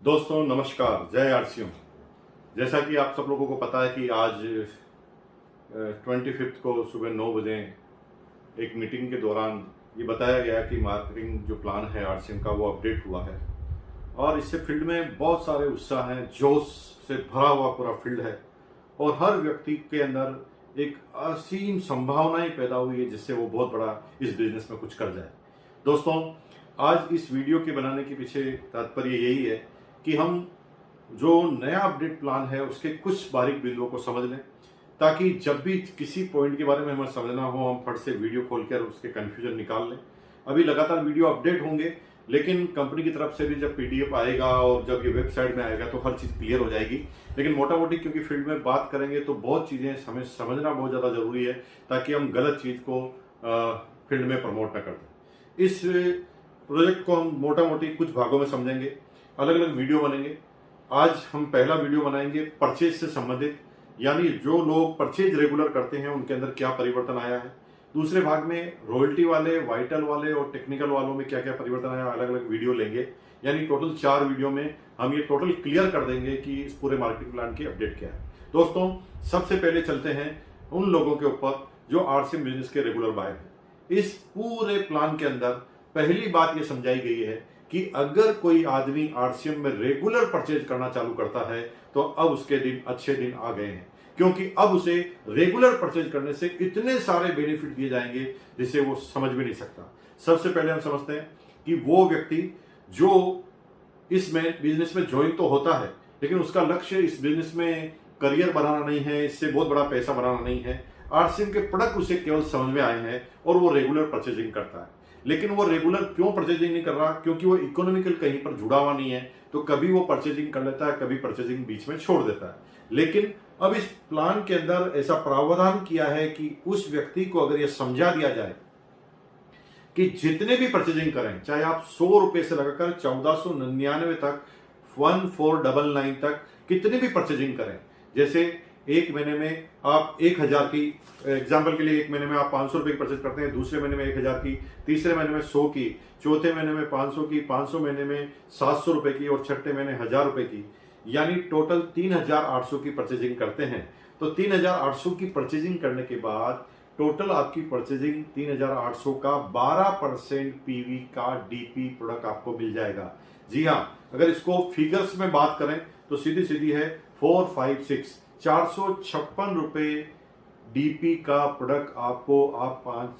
दोस्तों नमस्कार, जय आरसीएम। जैसा कि आप सब लोगों को पता है कि आज 25 को सुबह 9 बजे एक मीटिंग के दौरान ये बताया गया कि मार्केटिंग जो प्लान है आरसीएम का वो अपडेट हुआ है और इससे फील्ड में बहुत सारे उत्साह हैं, जोश से भरा हुआ पूरा फील्ड है और हर व्यक्ति के अंदर एक असीम संभावनाएं पैदा हुई है जिससे वो बहुत बड़ा इस बिजनेस में कुछ कर जाए। दोस्तों, आज इस वीडियो के बनाने के पीछे तात्पर्य यही है कि हम जो नया अपडेट प्लान है उसके कुछ बारीक बिंदुओं को समझ लें ताकि जब भी किसी पॉइंट के बारे में हमें समझना हो हम फट से वीडियो खोलकर उसके कंफ्यूजन निकाल लें। अभी लगातार वीडियो अपडेट होंगे, लेकिन कंपनी की तरफ से भी जब पीडीएफ आएगा और जब ये वेबसाइट में आएगा तो हर चीज़ क्लियर हो जाएगी। लेकिन मोटा मोटी क्योंकि फील्ड में बात करेंगे तो बहुत चीज़ें हमें समझना बहुत ज़्यादा जरूरी है ताकि हम गलत चीज़ को फील्ड में प्रमोट न कर दें। इस प्रोजेक्ट को हम मोटा मोटी कुछ भागों में समझेंगे, अलग अलग वीडियो बनेंगे। आज हम पहला वीडियो बनाएंगे परचेज से संबंधित, यानी जो लोग परचेज रेगुलर करते हैं उनके अंदर क्या परिवर्तन आया है। दूसरे भाग में रॉयल्टी वाले, वाइटल वाले और टेक्निकल वालों में क्या क्या परिवर्तन आया, अलग अलग वीडियो लेंगे। यानी टोटल 4 वीडियो में हम ये टोटल क्लियर कर देंगे कि इस पूरे मार्केटिंग प्लान की अपडेट क्या है। दोस्तों, सबसे पहले चलते हैं उन लोगों के ऊपर जो आरसीएम बिजनेस के रेगुलर बायर है। इस पूरे प्लान के अंदर पहली बात यह समझाई गई है कि अगर कोई आदमी आरसीएम में रेगुलर परचेज करना चालू करता है तो अब उसके दिन अच्छे दिन आ गए हैं, क्योंकि अब उसे रेगुलर परचेज करने से इतने सारे बेनिफिट दिए जाएंगे जिसे वो समझ भी नहीं सकता। सबसे पहले हम समझते हैं कि वो व्यक्ति जो इसमें बिजनेस में ज्वाइन तो होता है लेकिन उसका लक्ष्य इस बिजनेस में करियर बनाना नहीं है, इससे बहुत बड़ा पैसा बनाना नहीं है। आरसीएम के प्रोडक्ट उसे केवल समझ में आए हैं और वो रेगुलर परचेजिंग करता है। लेकिन वो रेगुलर क्यों परचेजिंग नहीं कर रहा? क्योंकि वो इकोनॉमिकल कहीं पर जुड़ा हुआ नहीं है, तो कभी वो परचेजिंग कर लेता है, कभी परचेजिंग बीच में छोड़ देता है। लेकिन अब इस प्लान के अंदर ऐसा प्रावधान किया है कि उस व्यक्ति को अगर यह समझा दिया जाए कि जितने भी परचेजिंग करें, चाहे आप 100 रुपए से लगाकर 1499 तक 1499 तक कितने भी परचेजिंग करें, जैसे एक महीने में आप 1000 की, एग्जाम्पल के लिए एक महीने में आप 500 रुपए की परचेज करते हैं, दूसरे महीने में 1000 की, तीसरे महीने में 100 की, चौथे महीने में 500 की, 500 महीने में 700 रुपए की और छठे महीने 1000 रुपए की, यानी टोटल 3800 की परचेजिंग करते हैं। तो 3800 की परचेजिंग करने के बाद टोटल आपकी परचेजिंग 3800 का 12% पीवी का डीपी प्रोडक्ट आपको मिल जाएगा। जी हाँ, अगर इसको फिगर्स में बात करें तो सीधी सीधी है 456 456 रुपए डीपी का प्रोडक्ट आपको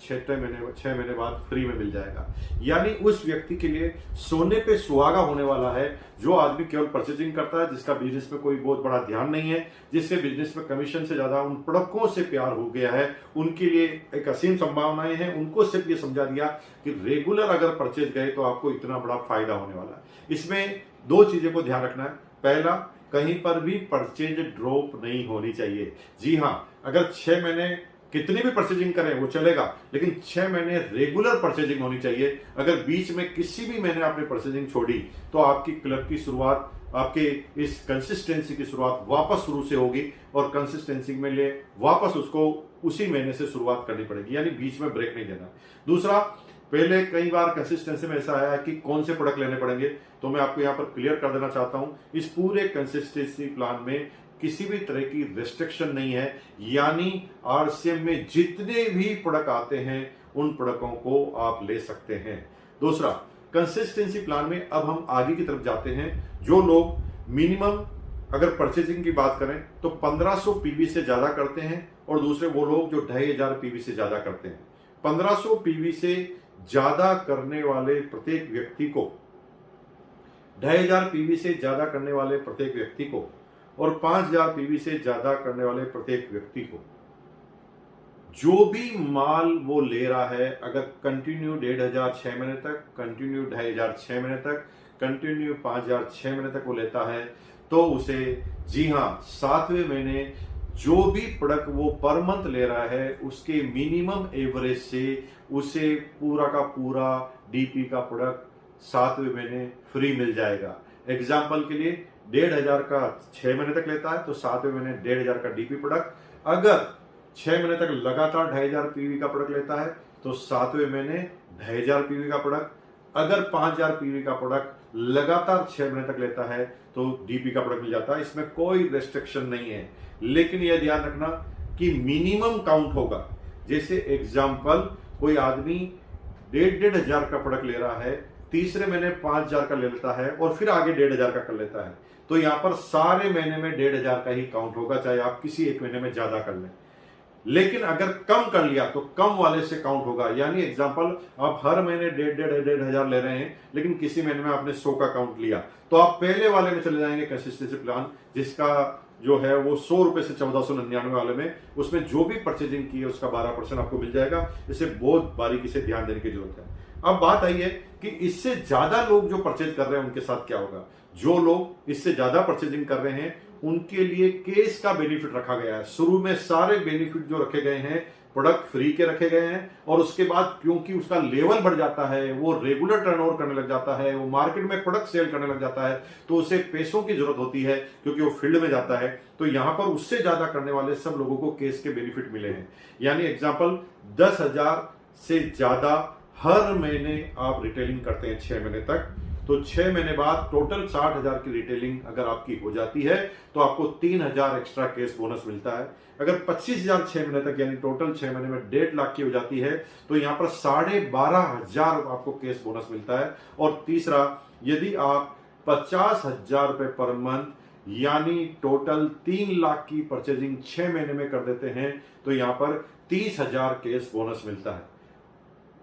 6 महीने बाद फ्री में मिल जाएगा। यानी उस व्यक्ति के लिए सोने पे सुहागा होने वाला है जो आदमी केवल परचेजिंग करता है, जिसका बिजनेस में कोई बहुत बड़ा ध्यान नहीं है, जिससे बिजनेस में कमीशन से ज्यादा उन प्रोडक्टों से प्यार हो गया है। उनके लिए एक असीम संभावनाएं हैं। उनको सिर्फ ये समझा दिया कि रेगुलर अगर परचेज गए तो आपको इतना बड़ा फायदा होने वाला है। इसमें 2 चीजें को ध्यान रखना है। पहला, कहीं पर भी परचेज ड्रॉप नहीं होनी चाहिए। जी हाँ, अगर 6 महीने कितनी भी परचेजिंग करें वो चलेगा, लेकिन 6 महीने रेगुलर परचेजिंग होनी चाहिए। अगर बीच में किसी भी महीने आपने परचेजिंग छोड़ी तो आपकी क्लब की शुरुआत, आपके इस कंसिस्टेंसी की शुरुआत वापस शुरू से होगी और कंसिस्टेंसी में लिए वापस उसको उसी महीने से शुरुआत करनी पड़ेगी, यानी बीच में ब्रेक नहीं देना। दूसरा, पहले कई बार कंसिस्टेंसी में ऐसा आया है कि कौन से प्रोडक्ट लेने पड़ेंगे, तो मैं आपको यहां पर क्लियर कर देना चाहता हूं, इस पूरे कंसिस्टेंसी प्लान में किसी भी तरह की रेस्ट्रिक्शन नहीं है। यानी आरसीएम में जितने भी प्रोडक्ट आते हैं उन प्रोडक्टों को आप ले सकते हैं। दूसरा, कंसिस्टेंसी प्लान में अब हम आगे की तरफ जाते हैं। जो लोग मिनिमम अगर परचेजिंग की बात करें तो 1500 पीवी से ज्यादा करते हैं और दूसरे वो लोग जो 2500 पीवी से ज्यादा करते हैं। 1500 पीवी से ज्यादा करने वाले प्रत्येक व्यक्ति को, 2500 पीवी से ज्यादा करने वाले प्रत्येक व्यक्ति को और 5000 पीवी से ज्यादा करने वाले प्रत्येक व्यक्ति को जो भी माल वो ले रहा है, अगर कंटिन्यू 1500 6 महीने तक, कंटिन्यू 2500 6 महीने तक, कंटिन्यू 5000 6 महीने तक वो लेता है, तो उसे, जी हाँ, 7वें महीने जो भी प्रोडक्ट वो पर मंथ ले रहा है उसके मिनिमम एवरेज से उसे पूरा का पूरा डीपी का प्रोडक्ट 7वें महीने फ्री मिल जाएगा। एग्जाम्पल के लिए 1500 का 6 महीने तक लेता है तो 7वें महीने 1500 का डीपी प्रोडक्ट, अगर 6 महीने तक लगातार 2500 पीवी का प्रोडक्ट लेता है तो 7वें महीने 2500 पीवी का प्रोडक्ट, अगर 5000 पीवी का प्रोडक्ट लगातार 6 महीने तक लेता है तो डीपी का प्रोडक्ट मिल जाता है। इसमें कोई रेस्ट्रिक्शन नहीं है, लेकिन यह ध्यान रखना कि मिनिमम काउंट होगा। जैसे एग्जाम्पल, कोई आदमी 1,500 का प्रोडक्ट ले रहा है, तीसरे महीने 5,000 का ले लेता है और फिर आगे 1,500 का कर लेता है, तो यहां पर सारे महीने में 1,500 का ही काउंट होगा, चाहे आप किसी एक महीने में ज्यादा कर लें। लेकिन अगर कम कर लिया तो कम वाले से काउंट होगा। यानी एग्जांपल, आप हर महीने 1,500 ले रहे हैं, लेकिन किसी महीने में आपने 100 का काउंट लिया, तो आप पहले वाले में चले जाएंगे कंसिस्टेंसी प्लान, जिसका जो है वो 100 रुपए से 1499 वाले में, उसमें जो भी परचेजिंग की है उसका 12% आपको मिल जाएगा। इसे बहुत बारीकी से ध्यान देने की जरूरत है। अब बात आई है कि इससे ज्यादा लोग जो परचेज कर रहे हैं उनके साथ क्या होगा। जो लोग इससे ज्यादा परचेजिंग कर रहे हैं उनके लिए केस का बेनिफिट रखा गया है। शुरू में सारे बेनिफिट जो रखे गए हैं प्रोडक्ट फ्री के रखे गए हैं, और उसके बाद क्योंकि उसका लेवल बढ़ जाता है, वो रेगुलर टर्नओवर करने लग जाता है, वो मार्केट में प्रोडक्ट सेल करने लग जाता है, तो उसे पैसों की जरूरत होती है क्योंकि वो फील्ड में जाता है। तो यहां पर उससे ज्यादा करने वाले सब लोगों को केस के बेनिफिट मिले हैं। यानी एग्जाम्पल, 10,000 से ज्यादा हर महीने आप रिटेलिंग करते हैं 6 महीने तक, तो 6 महीने बाद टोटल 60,000 की रिटेलिंग अगर आपकी हो जाती है तो आपको 3,000 एक्स्ट्रा केस बोनस मिलता है। अगर 25,000 6 महीने तक, यानी टोटल 6 महीने में 1.5 लाख की हो जाती है, तो यहां पर 12,500 आपको केस बोनस मिलता है। और तीसरा, यदि आप 50,000 रुपए पर मंथ, यानी टोटल 3 लाख की परचेजिंग 6 महीने में कर देते हैं, तो यहां पर 30,000 केस बोनस मिलता है।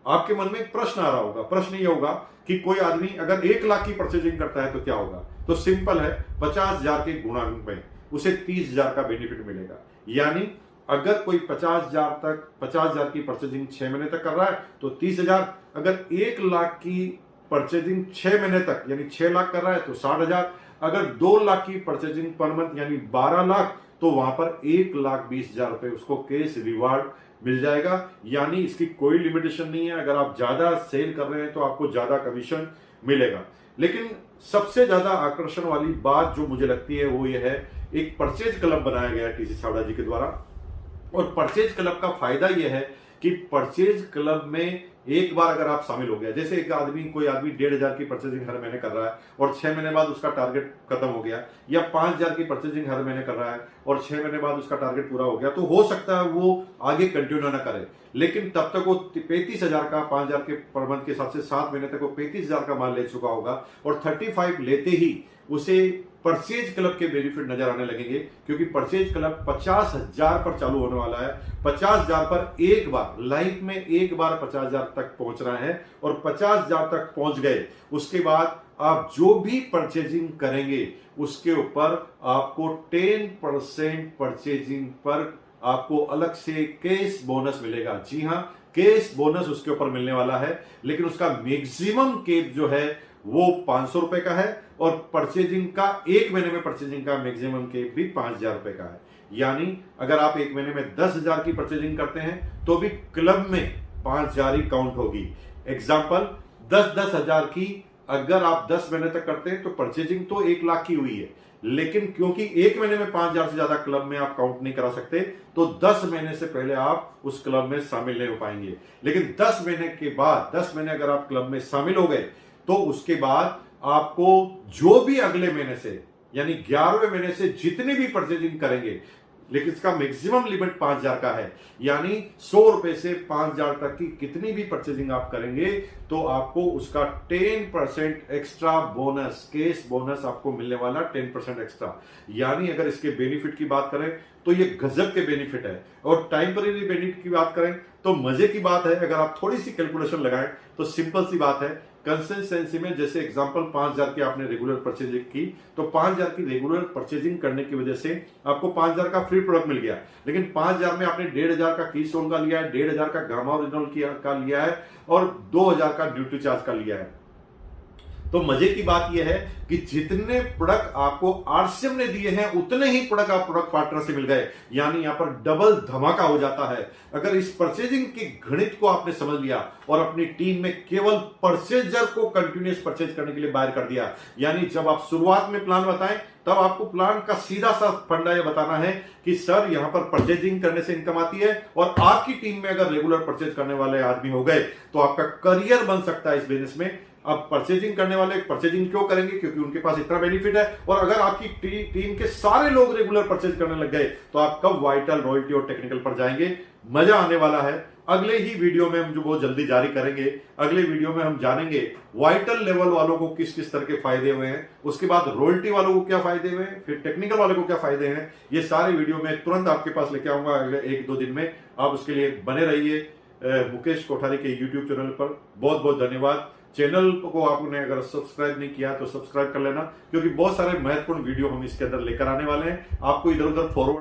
आपके मन में एक प्रश्न आ रहा होगा, प्रश्न ये होगा कि कोई आदमी अगर 1 लाख की परचेजिंग करता है तो क्या होगा। तो सिंपल है, 50,000 के गुणा में उसे 30,000 का बेनिफिट मिलेगा। यानी अगर कोई 50,000 की परचेजिंग 6 महीने तक कर रहा है तो 30,000, अगर 1 लाख की परचेजिंग 6 महीने तक यानी 6 लाख कर रहा है तो 60,000, अगर 2 लाख की परचेजिंग पर मंथ यानी 12 लाख, तो वहां पर 1,20,000 रुपए उसको केस रिवार्ड मिल जाएगा। यानी इसकी कोई लिमिटेशन नहीं है, अगर आप ज्यादा सेल कर रहे हैं तो आपको ज्यादा कमीशन मिलेगा। लेकिन सबसे ज्यादा आकर्षण वाली बात जो मुझे लगती है वो ये है, एक परचेज क्लब बनाया गया है टीसी छाबड़ा जी के द्वारा, और परचेज क्लब का फायदा यह है कि परचेज क्लब में एक बार अगर आप शामिल हो गया, जैसे कोई आदमी 1,500 की परचेजिंग हर महीने कर रहा है और 6 महीने बाद उसका टारगेट खत्म हो गया, या 5,000 की परचेजिंग हर महीने कर रहा है और 6 महीने बाद उसका टारगेट पूरा हो गया, तो हो सकता है वो आगे कंटिन्यू ना करे, लेकिन तब तक वो 35,000 का 5,000 के पर मंथ के हिसाब से 7 महीने तक वो 35,000 का माल ले चुका होगा, और 35 लेते ही उसे परचेज क्लब के बेनिफिट नजर आने लगेंगे, क्योंकि परचेज क्लब 50,000 पर चालू होने वाला है। 50,000 पर एक बार लाइफ में एक बार 50,000 तक पहुंचना है, और 50,000 तक पहुंच गए उसके बाद आप जो भी परचेजिंग करेंगे उसके ऊपर आपको 10% परचेजिंग पर आपको अलग से केस बोनस मिलेगा। जी हां, केस बोनस उसके ऊपर मिलने वाला है, लेकिन उसका मैक्सिमम केप जो है वो 500 रुपए का है, और परचेजिंग का एक महीने में परचेजिंग का मैक्सिमम केप भी 5,000 रुपए का है। यानी अगर आप एक महीने में 10,000 की परचेजिंग करते हैं तो भी क्लब में 5,000 ही काउंट होगी। एग्जाम्पल, 10,000 की अगर आप 10 महीने तक करते हैं तो परचेजिंग तो 1 लाख की हुई है, लेकिन क्योंकि एक महीने में 5,000 से ज्यादा क्लब में आप काउंट नहीं करा सकते, तो 10 महीने से पहले आप उस क्लब में शामिल नहीं हो पाएंगे। लेकिन 10 महीने के बाद, 10 महीने अगर आप क्लब में शामिल हो गए तो उसके बाद आपको जो भी अगले महीने से यानी 11वें महीने से जितनी भी परचेजिंग करेंगे, लेकिन इसका मैक्सिमम लिमिट 5,000 का है, यानी 100 रुपए से 5,000 तक की कितनी भी परचेजिंग आप करेंगे तो आपको उसका 10% एक्स्ट्रा बोनस, केस बोनस आपको मिलने वाला 10% एक्स्ट्रा। यानी अगर इसके बेनिफिट की बात करें तो ये गजब के बेनिफिट है। और टाइमपरेरी बेनिफिट की बात करें तो मजे की बात है, अगर आप थोड़ी सी कैलकुलेशन लगाएं तो सिंपल सी बात है, कंसिस्टेंसी में जैसे एग्जांपल 5,000 की आपने रेगुलर परचेजिंग की, तो 5,000 की रेगुलर परचेजिंग करने की वजह से आपको 5,000 का फ्री प्रोडक्ट मिल गया, लेकिन 5,000 में आपने 1,500 का कीस्टोन का लिया है, 1,500 का गामा ओरिजिनल का लिया है, और 2,000 का ड्यूटी चार्ज का लिया है। तो मजे की बात यह है कि जितने प्रोडक्ट आपको आरसीएम ने दिए हैं उतने ही प्रोडक्ट आप प्रोडक्ट पार्टनर से मिल गए, यानी यहां पर डबल धमाका हो जाता है। अगर इस परचेजिंग की गणित को आपने समझ लिया और अपनी टीम में केवल परचेजर को कंटिन्यूअस परचेज करने के लिए बाहर कर दिया, यानी जब आप शुरुआत में प्लान बताएं तब आपको प्लान का सीधा सा फंडा यह बताना है कि सर यहां पर परचेजिंग करने से इनकम आती है, और आपकी टीम में अगर रेगुलर परचेज करने वाले आदमी हो गए तो आपका करियर बन सकता है इस बिजनेस में। अब परचेजिंग करने वाले परचेजिंग क्यों करेंगे? क्योंकि उनके पास इतना बेनिफिट है। और अगर आपकी टीम के सारे लोग रेगुलर परचेज करने लग गए तो आप कब वाइटल, रॉयल्टी और टेक्निकल पर जाएंगे? मजा आने वाला है। अगले ही वीडियो में हम जो बहुत जल्दी जारी करेंगे, अगले वीडियो में हम जानेंगे वाइटल लेवल वालों को किस किस तरह के फायदे हुए हैं, उसके बाद रॉयल्टी वालों को क्या फायदे हुए हैं, फिर टेक्निकल वालों को क्या फायदे हैं। ये सारे वीडियो में तुरंत आपके पास लेके आऊंगा अगले 1-2 दिन में। आप उसके लिए बने रहिए मुकेश कोठारी के यूट्यूब चैनल पर। बहुत बहुत धन्यवाद। चैनल को आपने अगर सब्सक्राइब नहीं किया तो सब्सक्राइब कर लेना, क्योंकि बहुत सारे महत्वपूर्ण वीडियो हम इसके अंदर लेकर आने वाले हैं। आपको इधर उधर फॉरवर्ड